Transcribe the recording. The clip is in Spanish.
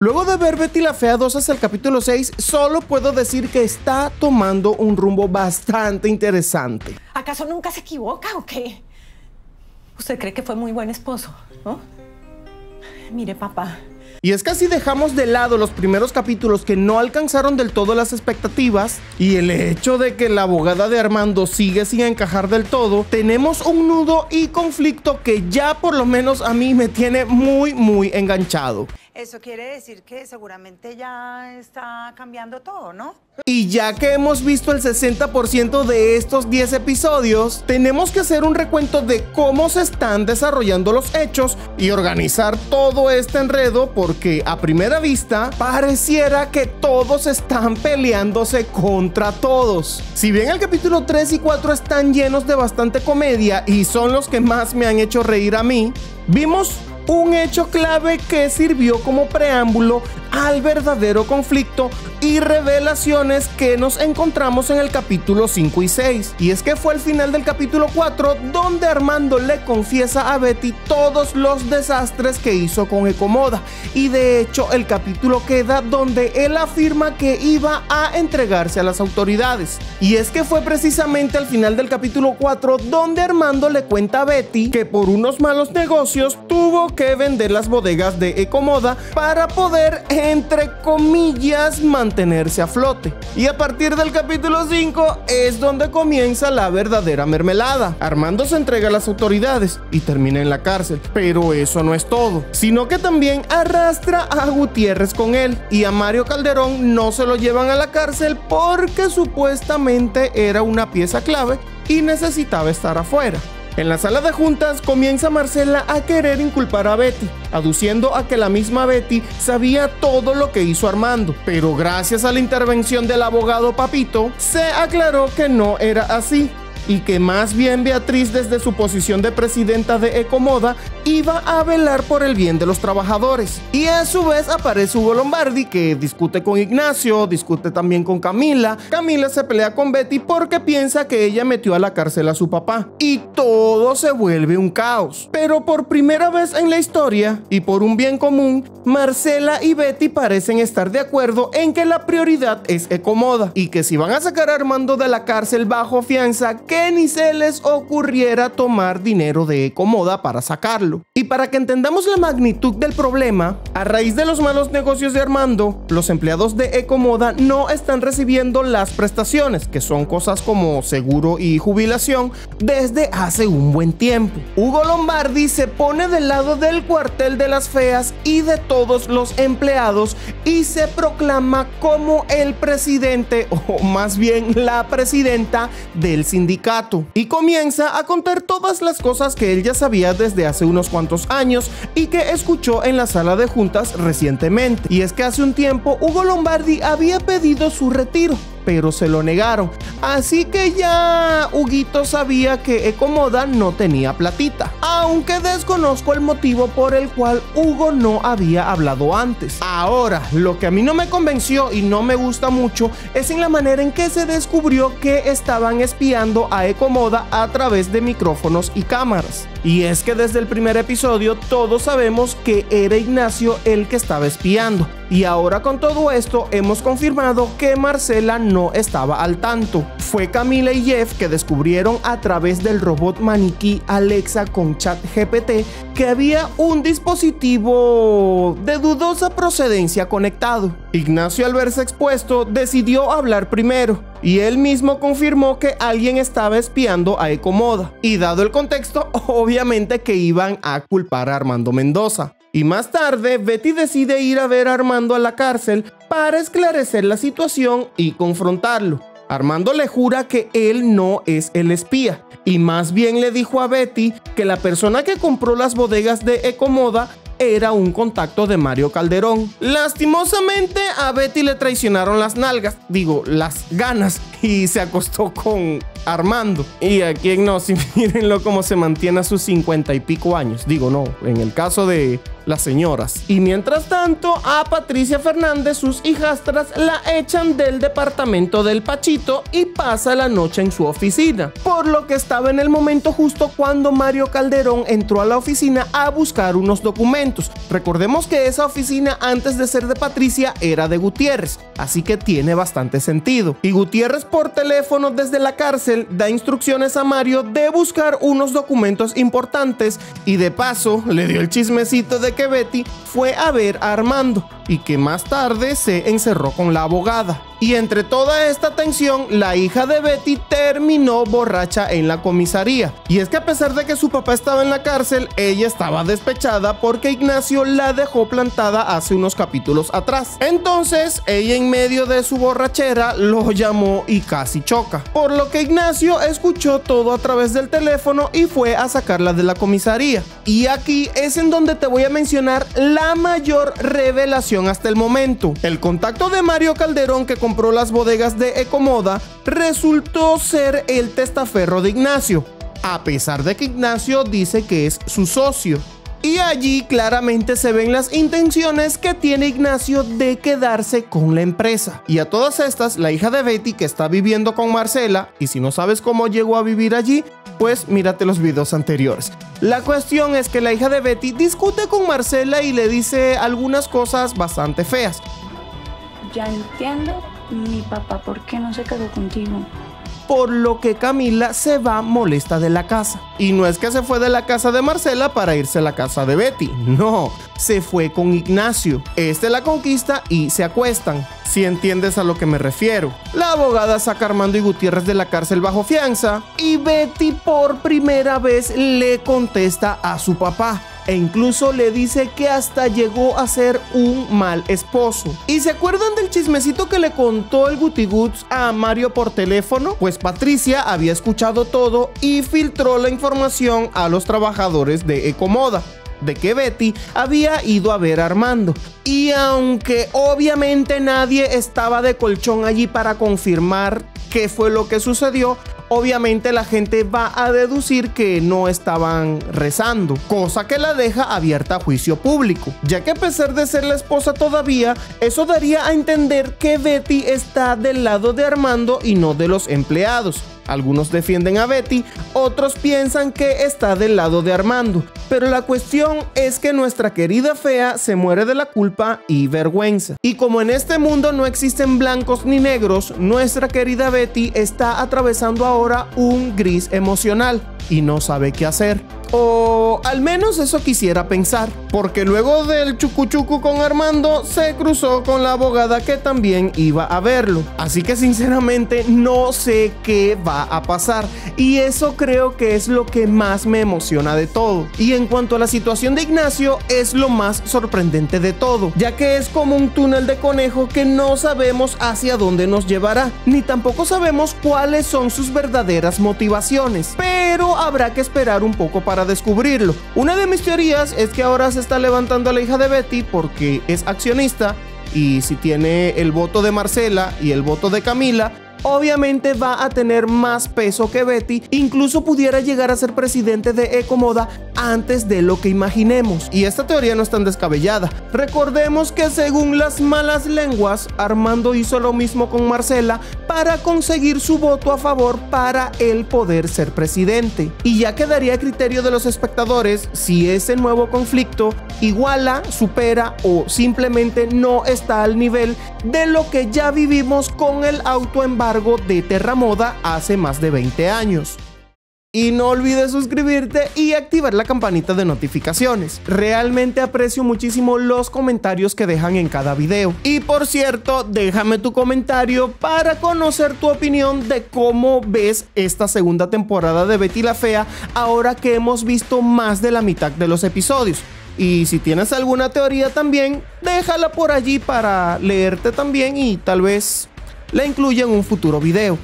Luego de ver Betty la Fea 2 hasta el capítulo 6, solo puedo decir que está tomando un rumbo bastante interesante. ¿Acaso nunca se equivoca o qué? Usted cree que fue muy buen esposo, ¿no? Mire, papá. Y es que si dejamos de lado los primeros capítulos que no alcanzaron del todo las expectativas y el hecho de que la abogada de Armando sigue sin encajar del todo, tenemos un nudo y conflicto que ya por lo menos a mí me tiene muy enganchado. Eso quiere decir que seguramente ya está cambiando todo, ¿no? Y ya que hemos visto el 60% de estos 10 episodios, tenemos que hacer un recuento de cómo se están desarrollando los hechos y organizar todo este enredo, porque a primera vista pareciera que todos están peleándose contra todos. Si bien el capítulo 3 y 4 están llenos de bastante comedia y son los que más me han hecho reír a mí, vimos un hecho clave que sirvió como preámbulo al verdadero conflicto y revelaciones que nos encontramos en el capítulo 5 y 6. Y es que fue al final del capítulo 4 donde Armando le confiesa a Betty todos los desastres que hizo con Ecomoda. Y de hecho el capítulo queda donde él afirma que iba a entregarse a las autoridades. Y es que fue precisamente al final del capítulo 4 donde Armando le cuenta a Betty que por unos malos negocios tuvo que vender las bodegas de Ecomoda para poder, entre comillas, mantenerse a flote. Y a partir del capítulo 5 es donde comienza la verdadera mermelada. Armando se entrega a las autoridades y termina en la cárcel, pero eso no es todo, sino que también arrastra a Gutiérrez con él, y a Mario Calderón no se lo llevan a la cárcel porque supuestamente era una pieza clave y necesitaba estar afuera. En la sala de juntas comienza Marcela a querer inculpar a Betty, aduciendo a que la misma Betty sabía todo lo que hizo Armando, pero gracias a la intervención del abogado Papito, se aclaró que no era así, y que más bien Beatriz, desde su posición de presidenta de Ecomoda, iba a velar por el bien de los trabajadores. Y a su vez aparece Hugo Lombardi, que discute con Ignacio, discute también con Camila. Camila se pelea con Betty porque piensa que ella metió a la cárcel a su papá, y todo se vuelve un caos. Pero por primera vez en la historia, y por un bien común, Marcela y Betty parecen estar de acuerdo en que la prioridad es Ecomoda, y que si van a sacar a Armando de la cárcel bajo fianza, que ni se les ocurriera tomar dinero de Ecomoda para sacarlo. Y para que entendamos la magnitud del problema, a raíz de los malos negocios de Armando, los empleados de Ecomoda no están recibiendo las prestaciones, que son cosas como seguro y jubilación, desde hace un buen tiempo. Hugo Lombardi se pone del lado del cuartel de las feas y de todos los empleados y se proclama como el presidente, o más bien la presidenta del sindicato, y comienza a contar todas las cosas que él ya sabía desde hace unos cuantos años y que escuchó en la sala de juntas recientemente. Y es que hace un tiempo Hugo Lombardi había pedido su retiro, pero se lo negaron, así que ya Huguito sabía que Ecomoda no tenía platita, aunque desconozco el motivo por el cual Hugo no había hablado antes. Ahora, lo que a mí no me convenció y no me gusta mucho es en la manera en que se descubrió que estaban espiando a Ecomoda a través de micrófonos y cámaras. Y es que desde el primer episodio todos sabemos que era Ignacio el que estaba espiando. Y ahora con todo esto hemos confirmado que Marcela no estaba al tanto. Fue Camila y Jeff que descubrieron a través del robot maniquí Alexa con ChatGPT que había un dispositivo de dudosa procedencia conectado. Ignacio, al verse expuesto, decidió hablar primero, y él mismo confirmó que alguien estaba espiando a Ecomoda. Y dado el contexto, obviamente que iban a culpar a Armando Mendoza. Y más tarde, Betty decide ir a ver a Armando a la cárcel para esclarecer la situación y confrontarlo. Armando le jura que él no es el espía, y más bien le dijo a Betty que la persona que compró las bodegas de Ecomoda era un contacto de Mario Calderón. Lastimosamente a Betty le traicionaron las nalgas, digo, las ganas, y se acostó con Armando. Y a quien no, si mírenlo cómo se mantiene a sus 50 y pico años. Digo, no, en el caso de las señoras. Y mientras tanto, a Patricia Fernández, sus hijastras, la echan del departamento del Pachito y pasa la noche en su oficina. Por lo que estaba en el momento justo cuando Mario Calderón entró a la oficina a buscar unos documentos. Recordemos que esa oficina antes de ser de Patricia era de Gutiérrez, así que tiene bastante sentido. Y Gutiérrez por teléfono desde la cárcel da instrucciones a Mario de buscar unos documentos importantes y de paso le dio el chismecito de que Betty fue a ver a Armando y que más tarde se encerró con la abogada. Y entre toda esta tensión, la hija de Betty terminó borracha en la comisaría. Y es que a pesar de que su papá estaba en la cárcel, ella estaba despechada porque Ignacio la dejó plantada hace unos capítulos atrás. Entonces, ella en medio de su borrachera lo llamó y casi choca. Por lo que Ignacio escuchó todo a través del teléfono y fue a sacarla de la comisaría. Y aquí es en donde te voy a mencionar la mayor revelación hasta el momento. El contacto de Mario Calderón, que compró las bodegas de Ecomoda, resultó ser el testaferro de Ignacio, a pesar de que Ignacio dice que es su socio. Y allí claramente se ven las intenciones que tiene Ignacio de quedarse con la empresa. Y a todas estas, la hija de Betty, que está viviendo con Marcela, y si no sabes cómo llegó a vivir allí, pues mírate los videos anteriores. La cuestión es que la hija de Betty discute con Marcela y le dice algunas cosas bastante feas. Ya entiendo, mi papá, ¿por qué no se casó contigo? Por lo que Camila se va molesta de la casa. Y no es que se fue de la casa de Marcela para irse a la casa de Betty, no, se fue con Ignacio. Este la conquista y se acuestan, si entiendes a lo que me refiero. La abogada saca a Armando y Gutiérrez de la cárcel bajo fianza y Betty por primera vez le contesta a su papá. E incluso le dice que hasta llegó a ser un mal esposo. ¿Y se acuerdan del chismecito que le contó el Guti Guts a Mario por teléfono? Pues Patricia había escuchado todo y filtró la información a los trabajadores de Ecomoda de que Betty había ido a ver a Armando. Y aunque obviamente nadie estaba de colchón allí para confirmar qué fue lo que sucedió, obviamente la gente va a deducir que no estaban rezando, cosa que la deja abierta a juicio público, ya que a pesar de ser la esposa todavía, eso daría a entender que Betty está del lado de Armando y no de los empleados. Algunos defienden a Betty, otros piensan que está del lado de Armando, pero la cuestión es que nuestra querida fea se muere de la culpa y vergüenza. Y como en este mundo no existen blancos ni negros, nuestra querida Betty está atravesando ahora un gris emocional y no sabe qué hacer. O al menos eso quisiera pensar, porque luego del chucuchucu con Armando se cruzó con la abogada que también iba a verlo. Así que sinceramente no sé qué va a pasar y eso creo que es lo que más me emociona de todo. Y en cuanto a la situación de Ignacio, es lo más sorprendente de todo, ya que es como un túnel de conejo que no sabemos hacia dónde nos llevará, ni tampoco sabemos cuáles son sus verdaderas motivaciones, pero habrá que esperar un poco para descubrirlo. Una de mis teorías es que ahora se está levantando a la hija de Betty porque es accionista y si tiene el voto de Marcela y el voto de Camila, obviamente va a tener más peso que Betty, incluso pudiera llegar a ser presidente de Ecomoda antes de lo que imaginemos. Y esta teoría no es tan descabellada. Recordemos que según las malas lenguas, Armando hizo lo mismo con Marcela para conseguir su voto a favor para él poder ser presidente. Y ya quedaría a criterio de los espectadores si ese nuevo conflicto iguala, supera o simplemente no está al nivel de lo que ya vivimos con el autoembargo de Terramoda hace más de 20 años. Y no olvides suscribirte y activar la campanita de notificaciones. Realmente aprecio muchísimo los comentarios que dejan en cada video. Y por cierto, déjame tu comentario para conocer tu opinión de cómo ves esta segunda temporada de Betty la Fea ahora que hemos visto más de la mitad de los episodios. Y si tienes alguna teoría también, déjala por allí para leerte también y tal vez la incluya en un futuro video.